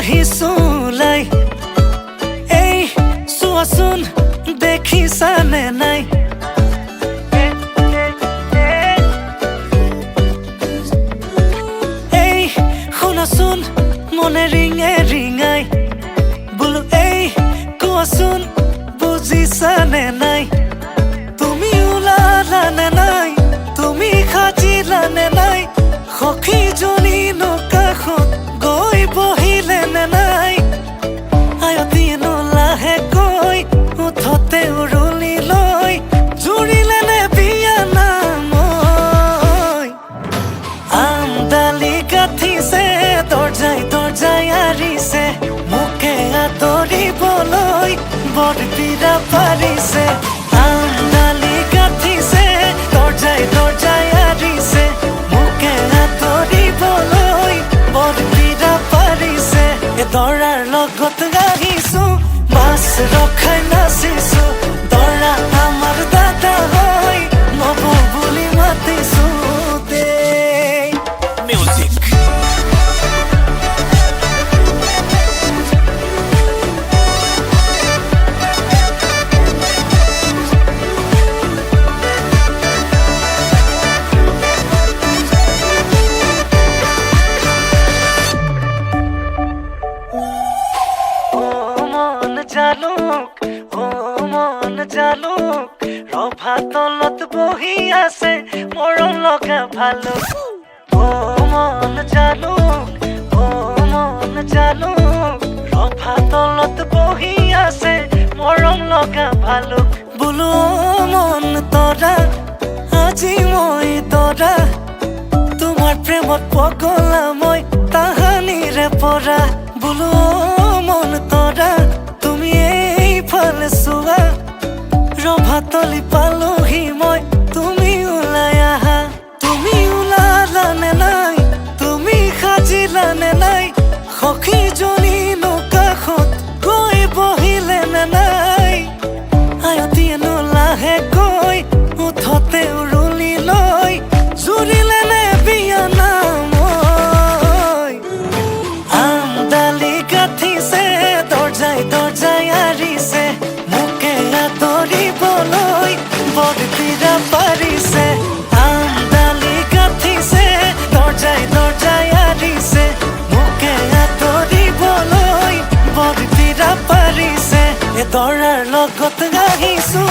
আহিছোলাই এই চোৱাচোন দেখিছানে নাই এই শুনাচোন মনে ৰিঙে ৰিঙাই বোলো এই কোৱাচোন বুজিছানে নাই তুমি ওলালানে নাই তুমি সাজিলানে নাই সখীজনী কাষত গৈ বহিলেনে নাই আয়তীনো লাহেকৈ উঠতে উৰুলি লৈ জুৰিলেনে বিয়া নামৈ আমডালি গাঁঠিছে দৰ্জাই দৰ্জাই আৰিছে মোকে আদৰিবলৈ বৰপীৰা পাৰিছে আমডালি গাঁঠিছে দৰ্জাই দৰ্জাই আৰিছে মোকে আদৰিবলৈ বৰপীৰা পাৰিছে দৰাৰ লগত আহিছো মাছ ৰখাই নাচিছো দৰা আমাৰ দাদা হয় নব বুলি মাতিছো দেই মিউজিক জালুক ৰভা তলত বহি আছে মৰম লগা ভালুক মন জালুক ৰভা তলত বহি আছে মৰম লগা ভালুক বোলো মন তৰা আজি মই তৰা তোমাৰ প্ৰেমত পগলা মই তাহানিৰে পৰা বোলো মন তৰা তুমি এইফালে চোৱা ৰভাতলি পালোহি মই তুমি ওলাই আহা তুমি ওলালানে নাই তুমি সাজিলানে নাই সখীজনী কাষত গৈ বহিলেনে নাই আয়তীনো লাহেকৈ উঠতে উৰুলি লৈ জুৰিলেনে বিয়া নামৈ আমডালি গাঁঠিছে দৰ্জাই দৰ্জাই আৰিছে মোকে আদৰিবলৈ বৰপীৰা পাৰিছে আমডালি গাঁঠিছে দৰ্জাই দৰ্জাই আৰিছে মোকে আদৰিবলৈ বৰপীৰা পাৰিছে দৰাৰ লগত আহিছো